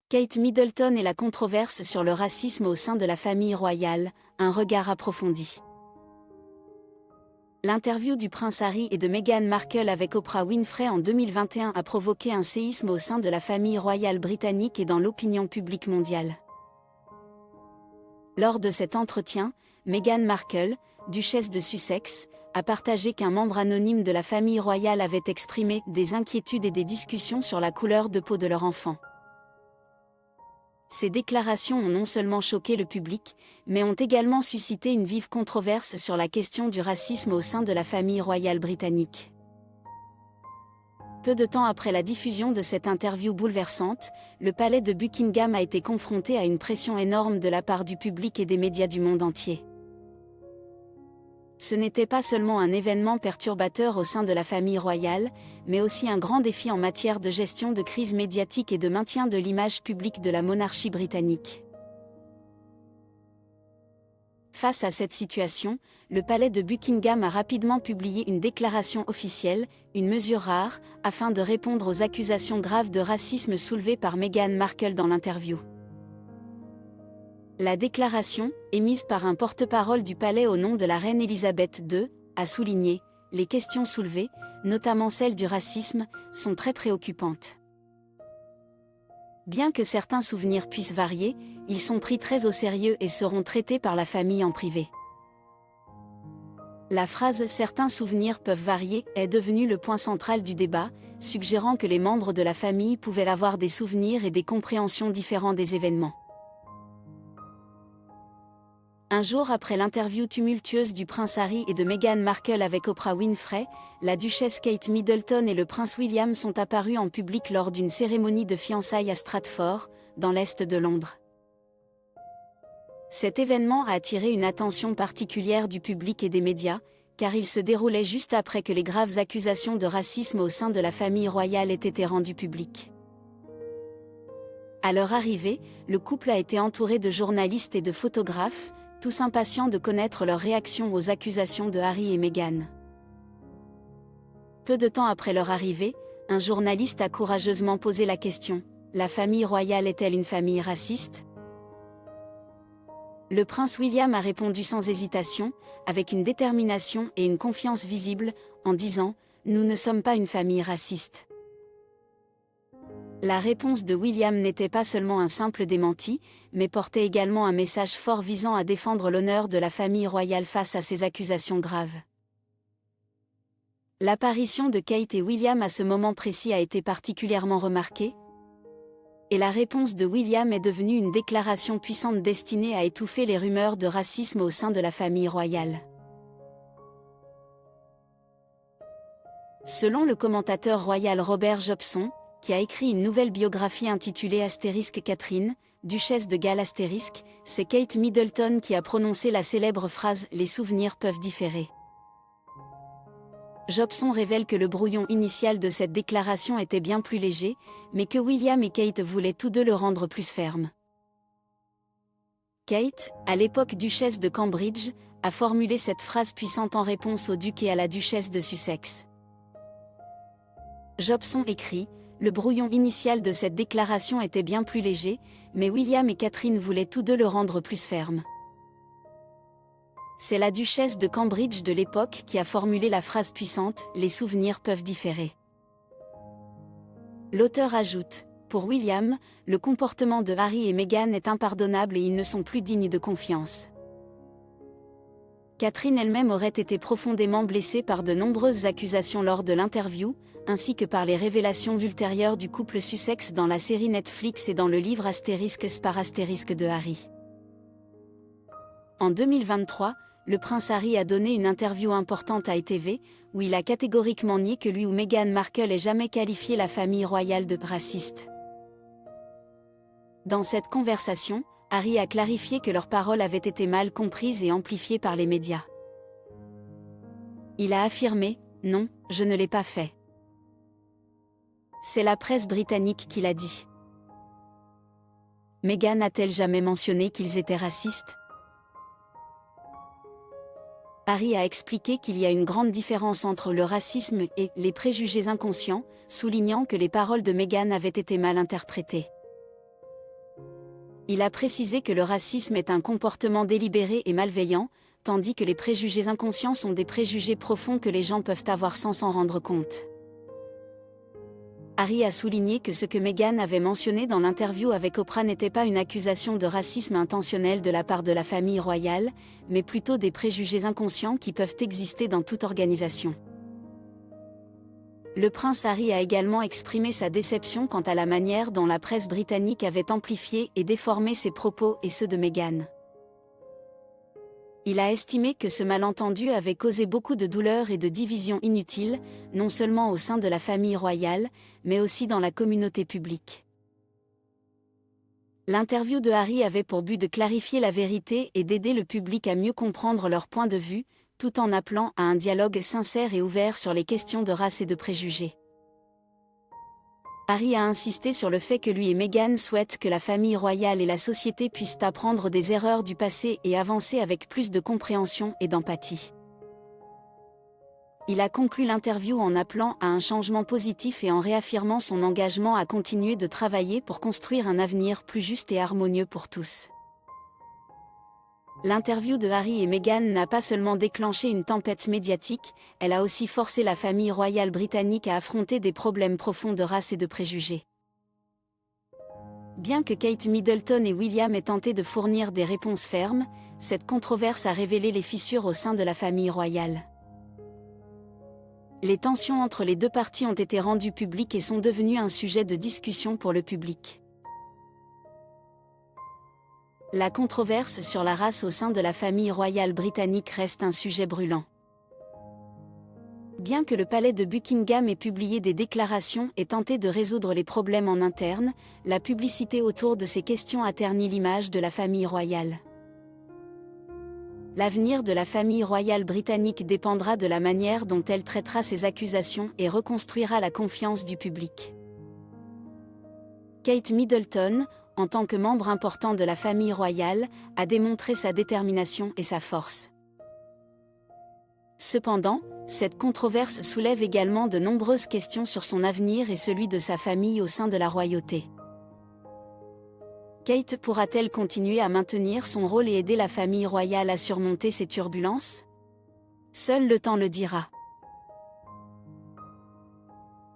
Kate Middleton et la controverse sur le racisme au sein de la famille royale, un regard approfondi. L'interview du prince Harry et de Meghan Markle avec Oprah Winfrey en 2021 a provoqué un séisme au sein de la famille royale britannique et dans l'opinion publique mondiale. Lors de cet entretien, Meghan Markle, duchesse de Sussex, a partagé qu'un membre anonyme de la famille royale avait exprimé des inquiétudes et des discussions sur la couleur de peau de leur enfant. Ces déclarations ont non seulement choqué le public, mais ont également suscité une vive controverse sur la question du racisme au sein de la famille royale britannique. Peu de temps après la diffusion de cette interview bouleversante, le palais de Buckingham a été confronté à une pression énorme de la part du public et des médias du monde entier. Ce n'était pas seulement un événement perturbateur au sein de la famille royale, mais aussi un grand défi en matière de gestion de crise médiatique et de maintien de l'image publique de la monarchie britannique. Face à cette situation, le palais de Buckingham a rapidement publié une déclaration officielle, une mesure rare, afin de répondre aux accusations graves de racisme soulevées par Meghan Markle dans l'interview. La déclaration, émise par un porte-parole du palais au nom de la reine Elisabeth II, a souligné « Les questions soulevées, notamment celles du racisme, sont très préoccupantes. Bien que certains souvenirs puissent varier, ils sont pris très au sérieux et seront traités par la famille en privé. » La phrase « certains souvenirs peuvent varier » est devenue le point central du débat, suggérant que les membres de la famille pouvaient avoir des souvenirs et des compréhensions différents des événements. Un jour après l'interview tumultueuse du prince Harry et de Meghan Markle avec Oprah Winfrey, la duchesse Kate Middleton et le prince William sont apparus en public lors d'une cérémonie de fiançailles à Stratford, dans l'est de Londres. Cet événement a attiré une attention particulière du public et des médias, car il se déroulait juste après que les graves accusations de racisme au sein de la famille royale aient été rendues publiques. À leur arrivée, le couple a été entouré de journalistes et de photographes, tous impatients de connaître leur réaction aux accusations de Harry et Meghan. Peu de temps après leur arrivée, un journaliste a courageusement posé la question « La famille royale est-elle une famille raciste ?» Le prince William a répondu sans hésitation, avec une détermination et une confiance visible, en disant « Nous ne sommes pas une famille raciste ». La réponse de William n'était pas seulement un simple démenti, mais portait également un message fort visant à défendre l'honneur de la famille royale face à ces accusations graves. L'apparition de Kate et William à ce moment précis a été particulièrement remarquée, et la réponse de William est devenue une déclaration puissante destinée à étouffer les rumeurs de racisme au sein de la famille royale. Selon le commentateur royal Robert Jobson, qui a écrit une nouvelle biographie intitulée Catherine, duchesse de Galles *, c'est Kate Middleton qui a prononcé la célèbre phrase « Les souvenirs peuvent différer ». Jobson révèle que le brouillon initial de cette déclaration était bien plus léger, mais que William et Kate voulaient tous deux le rendre plus ferme. Kate, à l'époque duchesse de Cambridge, a formulé cette phrase puissante en réponse au duc et à la duchesse de Sussex. Jobson écrit « Le brouillon initial de cette déclaration était bien plus léger, mais William et Catherine voulaient tous deux le rendre plus ferme. » C'est la duchesse de Cambridge de l'époque qui a formulé la phrase puissante « Les souvenirs peuvent différer ». L'auteur ajoute « Pour William, le comportement de Harry et Meghan est impardonnable et ils ne sont plus dignes de confiance. » Catherine elle-même aurait été profondément blessée par de nombreuses accusations lors de l'interview, ainsi que par les révélations ultérieures du couple Sussex dans la série Netflix et dans le livre ** de Harry. En 2023, le prince Harry a donné une interview importante à ETV, où il a catégoriquement nié que lui ou Meghan Markle ait jamais qualifié la famille royale de raciste. Dans cette conversation, Harry a clarifié que leurs paroles avaient été mal comprises et amplifiées par les médias. Il a affirmé « Non, je ne l'ai pas fait. » C'est la presse britannique qui l'a dit. Meghan a-t-elle jamais mentionné qu'ils étaient racistes ? Harry a expliqué qu'il y a une grande différence entre le racisme et les préjugés inconscients, soulignant que les paroles de Meghan avaient été mal interprétées. Il a précisé que le racisme est un comportement délibéré et malveillant, tandis que les préjugés inconscients sont des préjugés profonds que les gens peuvent avoir sans s'en rendre compte. Harry a souligné que ce que Meghan avait mentionné dans l'interview avec Oprah n'était pas une accusation de racisme intentionnel de la part de la famille royale, mais plutôt des préjugés inconscients qui peuvent exister dans toute organisation. Le prince Harry a également exprimé sa déception quant à la manière dont la presse britannique avait amplifié et déformé ses propos et ceux de Meghan. Il a estimé que ce malentendu avait causé beaucoup de douleur et de divisions inutiles, non seulement au sein de la famille royale, mais aussi dans la communauté publique. L'interview de Harry avait pour but de clarifier la vérité et d'aider le public à mieux comprendre leur point de vue, tout en appelant à un dialogue sincère et ouvert sur les questions de race et de préjugés. Harry a insisté sur le fait que lui et Meghan souhaitent que la famille royale et la société puissent apprendre des erreurs du passé et avancer avec plus de compréhension et d'empathie. Il a conclu l'interview en appelant à un changement positif et en réaffirmant son engagement à continuer de travailler pour construire un avenir plus juste et harmonieux pour tous. L'interview de Harry et Meghan n'a pas seulement déclenché une tempête médiatique, elle a aussi forcé la famille royale britannique à affronter des problèmes profonds de race et de préjugés. Bien que Kate Middleton et William aient tenté de fournir des réponses fermes, cette controverse a révélé les fissures au sein de la famille royale. Les tensions entre les deux parties ont été rendues publiques et sont devenues un sujet de discussion pour le public. La controverse sur la race au sein de la famille royale britannique reste un sujet brûlant. Bien que le palais de Buckingham ait publié des déclarations et tenté de résoudre les problèmes en interne, la publicité autour de ces questions a terni l'image de la famille royale. L'avenir de la famille royale britannique dépendra de la manière dont elle traitera ces accusations et reconstruira la confiance du public. Kate Middleton, en tant que membre important de la famille royale, a démontré sa détermination et sa force. Cependant, cette controverse soulève également de nombreuses questions sur son avenir et celui de sa famille au sein de la royauté. Kate pourra-t-elle continuer à maintenir son rôle et aider la famille royale à surmonter ces turbulences ? Seul le temps le dira.